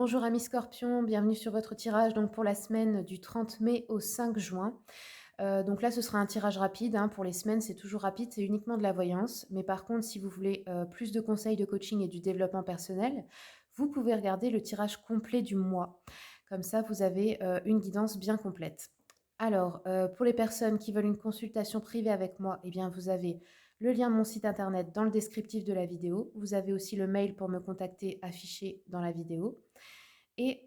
Bonjour amis Scorpions, bienvenue sur votre tirage donc pour la semaine du 30 mai au 5 juin. Donc là, ce sera un tirage rapide, hein. Pour les semaines, c'est toujours rapide, c'est uniquement de la voyance. Mais par contre, si vous voulez plus de conseils de coaching et du développement personnel, vous pouvez regarder le tirage complet du mois. Comme ça, vous avez une guidance bien complète. Alors, pour les personnes qui veulent une consultation privée avec moi, eh bien, vous avez le lien de mon site internet dans le descriptif de la vidéo. Vous avez aussi le mail pour me contacter affiché dans la vidéo. Et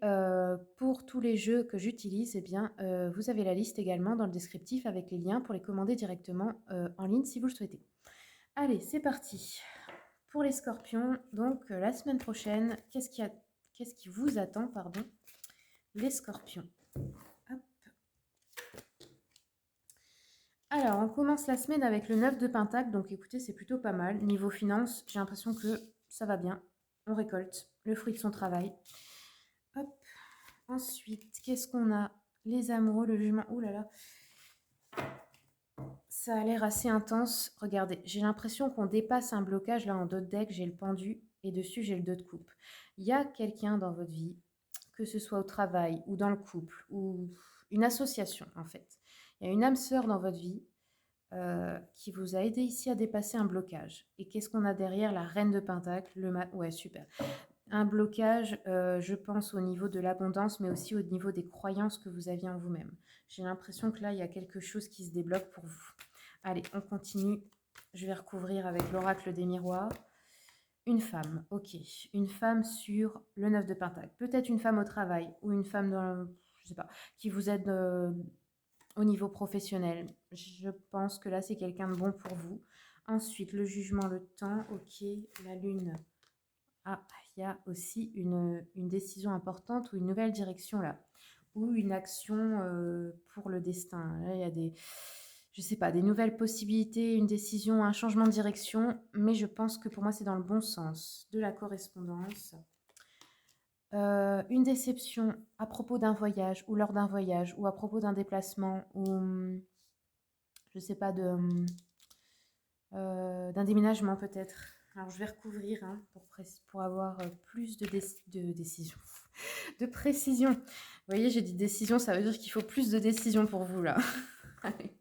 pour tous les jeux que j'utilise, eh bien, vous avez la liste également dans le descriptif avec les liens pour les commander directement en ligne si vous le souhaitez. Allez, c'est parti. Pour les scorpions, donc la semaine prochaine, qu'est-ce qui vous attend, pardon, les scorpions. Hop. Alors, on commence la semaine avec le 9 de Pentacle, donc écoutez, c'est plutôt pas mal. Niveau finance, j'ai l'impression que ça va bien. On récolte le fruit de son travail. Hop. Ensuite, qu'est-ce qu'on a? Les amoureux, le jugement. Ouh là là. Ça a l'air assez intense. Regardez, j'ai l'impression qu'on dépasse un blocage. Là, en dos de deck, j'ai le pendu et dessus, j'ai le 2 de coupe. Il y a quelqu'un dans votre vie, que ce soit au travail ou dans le couple ou une association, en fait. Il y a une âme sœur dans votre vie qui vous a aidé ici à dépasser un blocage. Et qu'est-ce qu'on a derrière? La reine de Pentacle, ouais, super. Un blocage, je pense au niveau de l'abondance, mais aussi au niveau des croyances que vous aviez en vous-même. J'ai l'impression que là, il y a quelque chose qui se débloque pour vous. Allez, on continue. Je vais recouvrir avec l'oracle des miroirs. Une femme, ok. Une femme sur le 9 de Pentacle. Peut-être une femme au travail ou une femme dans, je sais pas, qui vous aide au niveau professionnel. Je pense que là, c'est quelqu'un de bon pour vous. Ensuite, le jugement, le temps, ok. La lune. Ah, il y a aussi une décision importante ou une nouvelle direction là, ou une action pour le destin. Là, il y a des, je sais pas, des nouvelles possibilités, une décision, un changement de direction, mais je pense que pour moi, c'est dans le bon sens. De la correspondance. Une déception à propos d'un voyage ou lors d'un voyage ou à propos d'un déplacement ou, je sais pas, d'un déménagement peut-être. Alors je vais recouvrir hein, pour avoir plus de décision. De précision. Vous voyez, j'ai dit décision, ça veut dire qu'il faut plus de décision pour vous là. Allez,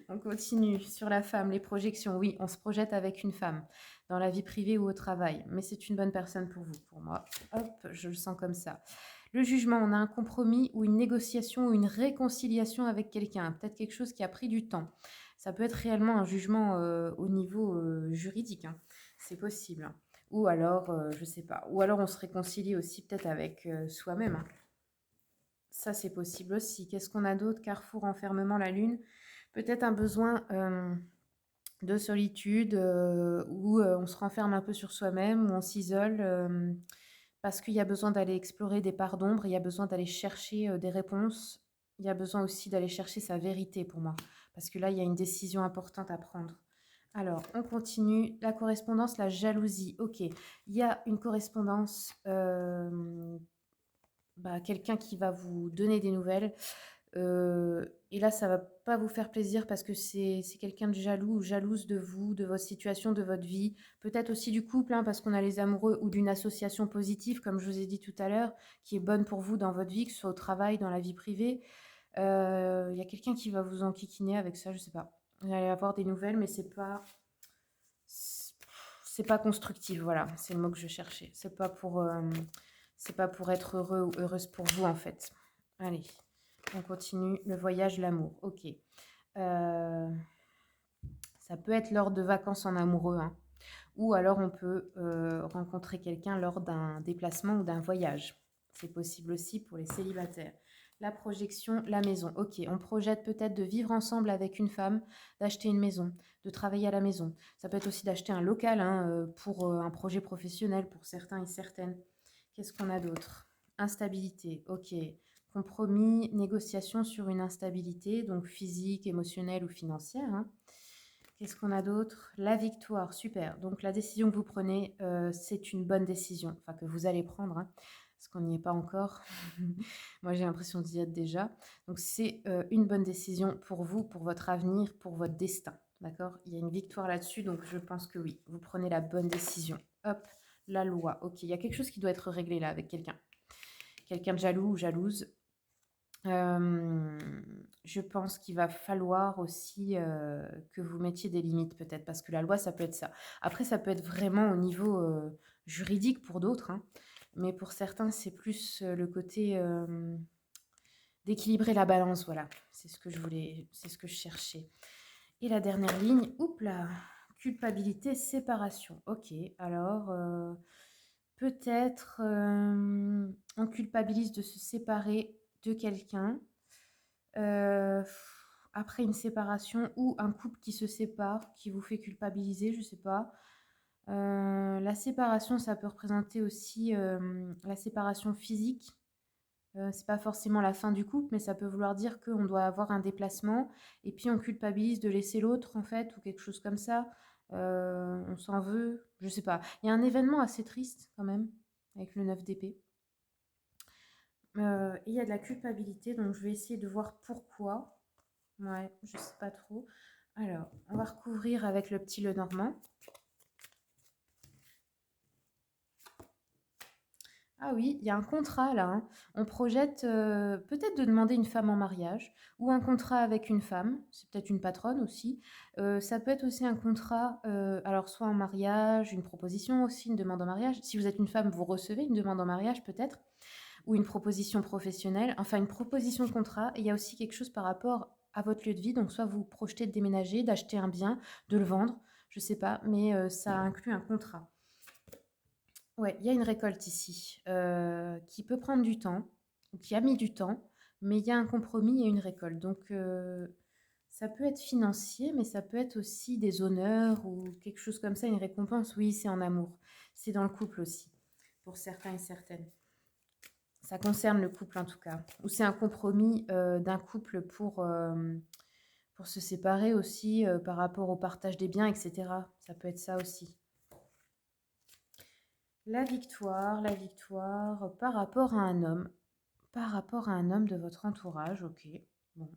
on continue sur la femme, les projections. Oui, on se projette avec une femme dans la vie privée ou au travail, mais c'est une bonne personne pour vous, pour moi. Hop, je le sens comme ça. Le jugement, on a un compromis ou une négociation ou une réconciliation avec quelqu'un, peut-être quelque chose qui a pris du temps. Ça peut être réellement un jugement au niveau juridique, hein. C'est possible, hein. Ou alors, je sais pas, ou alors on se réconcilie aussi peut-être avec soi-même, hein. Ça, c'est possible aussi. Qu'est-ce qu'on a d'autre? Carrefour, enfermement, la lune. Peut-être un besoin de solitude où on se renferme un peu sur soi-même, où on s'isole parce qu'il y a besoin d'aller explorer des parts d'ombre, il y a besoin d'aller chercher des réponses, il y a besoin aussi d'aller chercher sa vérité pour moi, parce que là, il y a une décision importante à prendre. Alors, on continue. La correspondance, la jalousie. Ok, il y a une correspondance, quelqu'un qui va vous donner des nouvelles. Et là, ça va pas vous faire plaisir parce que c'est quelqu'un de jaloux ou jalouse de vous, de votre situation, de votre vie. Peut-être aussi du couple, hein, parce qu'on a les amoureux ou d'une association positive, comme je vous ai dit tout à l'heure, qui est bonne pour vous dans votre vie, que ce soit au travail, dans la vie privée. Il y a quelqu'un qui va vous enquiquiner avec ça, je sais pas. Vous allez avoir des nouvelles, mais c'est pas constructif, voilà, c'est le mot que je cherchais. C'est pas pour être heureux ou heureuse pour vous, en fait. Allez, on continue. Le voyage, l'amour. Ok. Ça peut être lors de vacances en amoureux, hein. Ou alors on peut rencontrer quelqu'un lors d'un déplacement ou d'un voyage. C'est possible aussi pour les célibataires. La projection, la maison. Ok, on projette peut-être de vivre ensemble avec une femme, d'acheter une maison, de travailler à la maison. Ça peut être aussi d'acheter un local hein, pour un projet professionnel pour certains et certaines. Qu'est-ce qu'on a d'autre? Instabilité, ok. Compromis, négociation sur une instabilité, donc physique, émotionnelle ou financière, hein. Qu'est-ce qu'on a d'autre? La victoire, super. Donc la décision que vous prenez, c'est une bonne décision, enfin que vous allez prendre, hein, parce qu'on n'y est pas encore. Moi, j'ai l'impression d'y être déjà. Donc c'est une bonne décision pour vous, pour votre avenir, pour votre destin. D'accord? Il y a une victoire là-dessus, donc je pense que oui, vous prenez la bonne décision. Hop, la loi. Ok, il y a quelque chose qui doit être réglé là avec quelqu'un. quelqu'un de jaloux ou jalouse. Je pense qu'il va falloir aussi, que vous mettiez des limites peut-être, parce que la loi, ça peut être ça. Après, ça peut être vraiment au niveau, juridique pour d'autres, hein, mais pour certains, c'est plus, le côté, d'équilibrer la balance, voilà. C'est ce que je cherchais. Et la dernière ligne, oups là, culpabilité, séparation. OK, alors, peut-être, on culpabilise de se séparer de quelqu'un, heu, après une séparation ou un couple qui se sépare, qui vous fait culpabiliser, je sais pas. La séparation, ça peut représenter aussi, la séparation physique. C'est pas forcément la fin du couple, mais ça peut vouloir dire qu'on doit avoir un déplacement et puis on culpabilise de laisser l'autre en fait ou quelque chose comme ça. On s'en veut, je sais pas. Il y a un événement assez triste quand même avec le 9 d'épée. Et il y a de la culpabilité, donc je vais essayer de voir pourquoi. Ouais, je sais pas trop. Alors, on va recouvrir avec le petit Lenormand. Ah oui, il y a un contrat là, hein. On projette, peut-être de demander une femme en mariage ou un contrat avec une femme, c'est peut-être une patronne aussi. Ça peut être aussi un contrat, alors soit en mariage, une proposition aussi, une demande en mariage. Si vous êtes une femme, vous recevez une demande en mariage peut-être ou une proposition professionnelle, enfin une proposition de contrat. Et il y a aussi quelque chose par rapport à votre lieu de vie, donc soit vous projetez de déménager, d'acheter un bien, de le vendre, je sais pas, mais ça inclut un contrat. Ouais, il y a une récolte ici, qui peut prendre du temps, ou qui a mis du temps, mais il y a un compromis et une récolte. Donc, ça peut être financier, mais ça peut être aussi des honneurs ou quelque chose comme ça, une récompense. Oui, c'est en amour. C'est dans le couple aussi, pour certains et certaines. Ça concerne le couple en tout cas. Ou c'est un compromis d'un couple pour se séparer aussi par rapport au partage des biens, etc. Ça peut être ça aussi. La victoire par rapport à un homme. Par rapport à un homme de votre entourage, ok. Bon,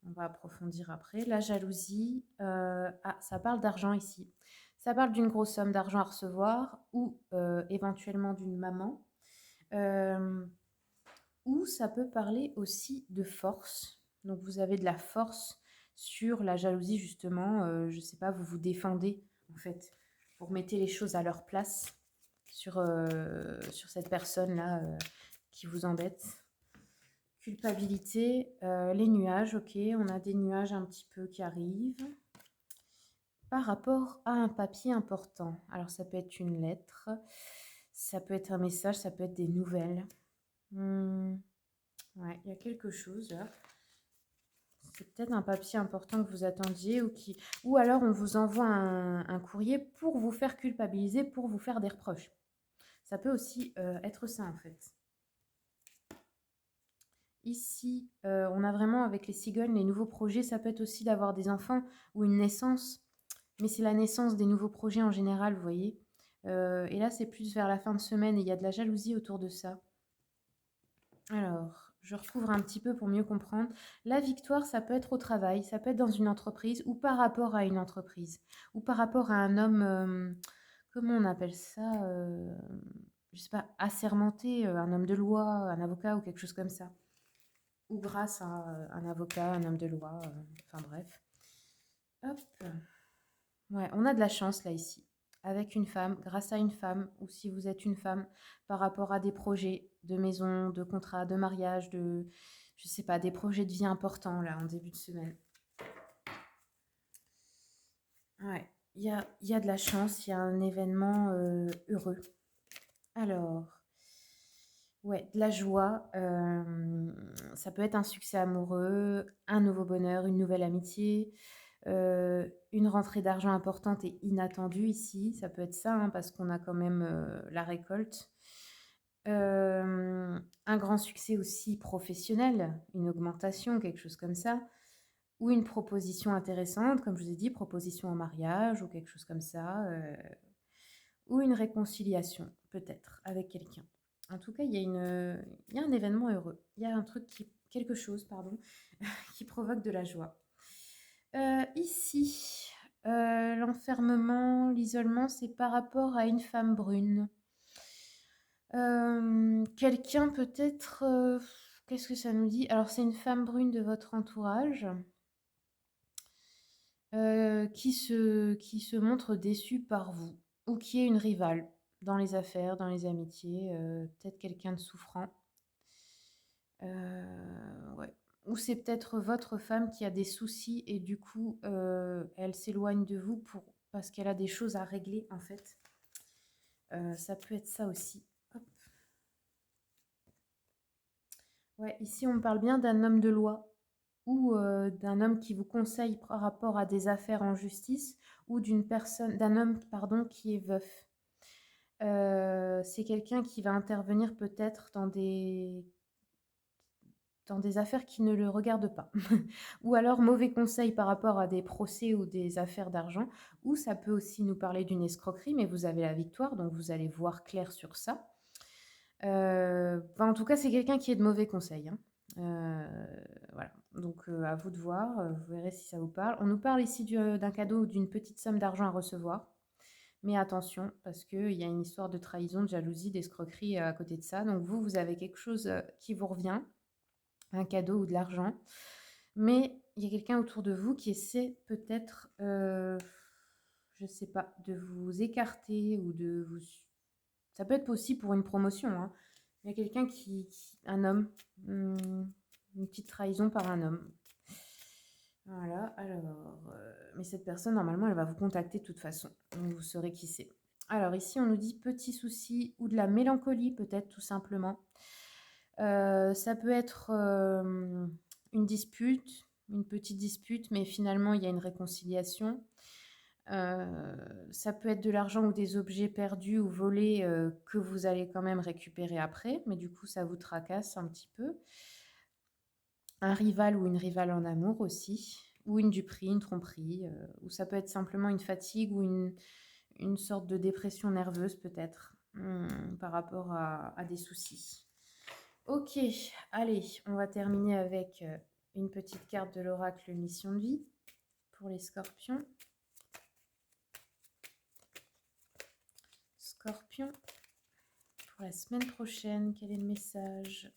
on va approfondir après. La jalousie, ah, ça parle d'argent ici. Ça parle d'une grosse somme d'argent à recevoir ou éventuellement d'une maman. Euh, ou ça peut parler aussi de force. Donc vous avez de la force sur la jalousie justement. Je ne sais pas, vous vous défendez en fait. Vous remettez les choses à leur place sur cette personne-là qui vous embête. Culpabilité, les nuages, ok, on a des nuages un petit peu qui arrivent. Par rapport à un papier important, alors ça peut être une lettre, ça peut être un message, ça peut être des nouvelles. Ouais, il y a quelque chose là. C'est peut-être un papier important que vous attendiez ou alors on vous envoie un courrier pour vous faire culpabiliser, pour vous faire des reproches. Ça peut aussi être ça en fait. Ici, on a vraiment avec les cigognes, les nouveaux projets, ça peut être aussi d'avoir des enfants ou une naissance, mais c'est la naissance des nouveaux projets en général, vous voyez. Et là, c'est plus vers la fin de semaine et il y a de la jalousie autour de ça. Alors, je recouvre un petit peu pour mieux comprendre. La victoire, ça peut être au travail, ça peut être dans une entreprise ou par rapport à une entreprise ou par rapport à un homme, comment on appelle ça je sais pas, assermenté, un homme de loi, un avocat ou quelque chose comme ça. Ou grâce à un avocat, un homme de loi, enfin bref. Hop. Ouais, on a de la chance là ici. Avec une femme, grâce à une femme, ou si vous êtes une femme, par rapport à des projets de maison, de contrat, de mariage, je sais pas, des projets de vie importants là en début de semaine. Ouais, il y a de la chance, il y a un événement heureux. Alors, ouais, de la joie, ça peut être un succès amoureux, un nouveau bonheur, une nouvelle amitié, une rentrée d'argent importante et inattendue ici. Ça peut être ça, hein, parce qu'on a quand même la récolte. Un grand succès aussi professionnel, une augmentation, quelque chose comme ça. Ou une proposition intéressante, comme je vous ai dit, proposition en mariage ou quelque chose comme ça. Ou une réconciliation, peut-être, avec quelqu'un. En tout cas, il y a un événement heureux. Il y a un truc quelque chose, pardon, qui provoque de la joie. Ici, l'enfermement, l'isolement, c'est par rapport à une femme brune. Quelqu'un peut-être, qu'est-ce que ça nous dit? Alors c'est une femme brune de votre entourage, qui se montre déçue par vous ou qui est une rivale dans les affaires, dans les amitiés, peut-être quelqu'un de souffrant. Ouais. Ou c'est peut-être votre femme qui a des soucis et du coup, elle s'éloigne de vous parce qu'elle a des choses à régler en fait. Ça peut être ça aussi. Hop. Ouais, ici on me parle bien d'un homme de loi ou d'un homme qui vous conseille par rapport à des affaires en justice ou d'un homme, pardon, qui est veuf. C'est quelqu'un qui va intervenir peut-être dans des affaires qui ne le regardent pas. Ou alors mauvais conseil par rapport à des procès ou des affaires d'argent, ou ça peut aussi nous parler d'une escroquerie, mais vous avez la victoire, donc vous allez voir clair sur ça. En tout cas, c'est quelqu'un qui est de mauvais conseils, hein. Voilà, donc à vous de voir, vous verrez si ça vous parle. On nous parle ici d'un cadeau ou d'une petite somme d'argent à recevoir, mais attention, parce qu'il y a une histoire de trahison, de jalousie, d'escroquerie à côté de ça. Donc vous avez quelque chose qui vous revient, un cadeau ou de l'argent. Mais il y a quelqu'un autour de vous qui essaie peut-être, je ne sais pas, de vous écarter ou de vous... Ça peut être aussi pour une promotion, hein. Il y a quelqu'un un homme, une petite trahison par un homme. Voilà, alors, mais cette personne, normalement, elle va vous contacter de toute façon. Donc vous saurez qui c'est. Alors ici, on nous dit petit souci ou de la mélancolie, peut-être tout simplement. Ça peut être une dispute, une petite dispute, mais finalement il y a une réconciliation. Ça peut être de l'argent ou des objets perdus ou volés que vous allez quand même récupérer après, mais du coup ça vous tracasse un petit peu. Un rival ou une rivale en amour aussi, ou une duperie, une tromperie, ou ça peut être simplement une fatigue ou une sorte de dépression nerveuse peut-être par rapport à des soucis. Ok, allez, on va terminer avec une petite carte de l'oracle mission de vie pour les scorpions. Scorpion, pour la semaine prochaine, quel est le message?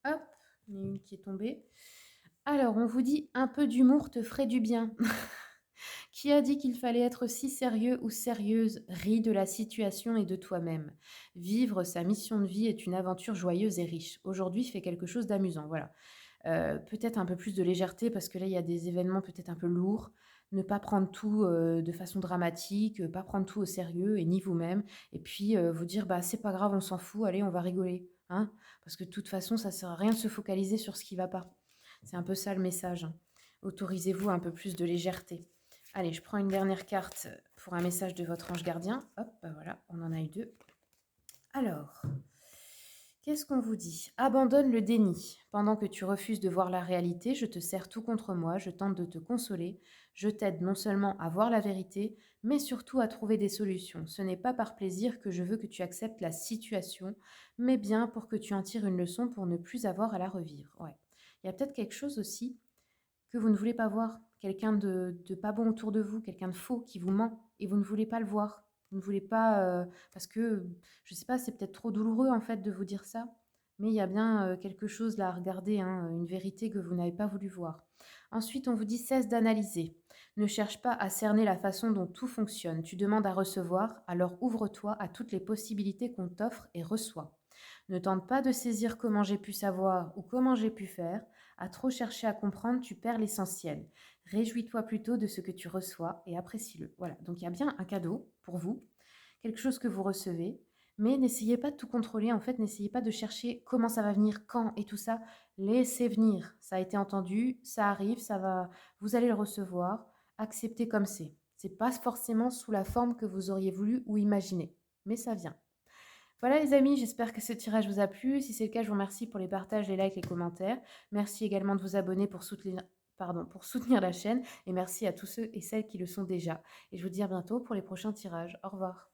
Hop, il y en a une qui est tombée. Alors, on vous dit un peu d'humour te ferait du bien. Qui a dit qu'il fallait être si sérieux ou sérieuse? Ris de la situation et de toi-même. Vivre sa mission de vie est une aventure joyeuse et riche. Aujourd'hui, fais quelque chose d'amusant. Voilà. Peut-être un peu plus de légèreté parce que là, il y a des événements peut-être un peu lourds. Ne pas prendre tout de façon dramatique, pas prendre tout au sérieux et ni vous-même. Et puis vous dire, bah c'est pas grave, on s'en fout, allez, on va rigoler. Hein, parce que de toute façon, ça sert à rien de se focaliser sur ce qui va pas. C'est un peu ça le message, hein. Autorisez-vous un peu plus de légèreté. Allez, je prends une dernière carte pour un message de votre ange gardien. Hop, bah voilà, on en a eu deux. Alors, qu'est-ce qu'on vous dit? Abandonne le déni. Pendant que tu refuses de voir la réalité, je te serre tout contre moi, je tente de te consoler, je t'aide non seulement à voir la vérité, mais surtout à trouver des solutions. Ce n'est pas par plaisir que je veux que tu acceptes la situation, mais bien pour que tu en tires une leçon pour ne plus avoir à la revivre. Ouais. Il y a peut-être quelque chose aussi que vous ne voulez pas voir, quelqu'un de pas bon autour de vous, quelqu'un de faux qui vous ment et vous ne voulez pas le voir. Vous ne voulez pas, parce que, je sais pas, c'est peut-être trop douloureux en fait de vous dire ça, mais il y a bien quelque chose là à regarder, hein, une vérité que vous n'avez pas voulu voir. Ensuite, on vous dit cesse d'analyser. Ne cherche pas à cerner la façon dont tout fonctionne. Tu demandes à recevoir, alors ouvre-toi à toutes les possibilités qu'on t'offre et reçois. Ne tente pas de saisir comment j'ai pu savoir ou comment j'ai pu faire. À trop chercher à comprendre, tu perds l'essentiel. Réjouis-toi plutôt de ce que tu reçois et apprécie-le. Voilà, donc il y a bien un cadeau pour vous, quelque chose que vous recevez, mais n'essayez pas de tout contrôler, en fait, n'essayez pas de chercher comment ça va venir, quand et tout ça. Laissez venir, ça a été entendu, ça arrive, ça va, vous allez le recevoir, acceptez comme c'est. C'est pas forcément sous la forme que vous auriez voulu ou imaginé, mais ça vient. Voilà les amis, j'espère que ce tirage vous a plu. Si c'est le cas, je vous remercie pour les partages, les likes, les commentaires. Merci également de vous abonner pour soutenir la chaîne. Et merci à tous ceux et celles qui le sont déjà. Et je vous dis à bientôt pour les prochains tirages. Au revoir.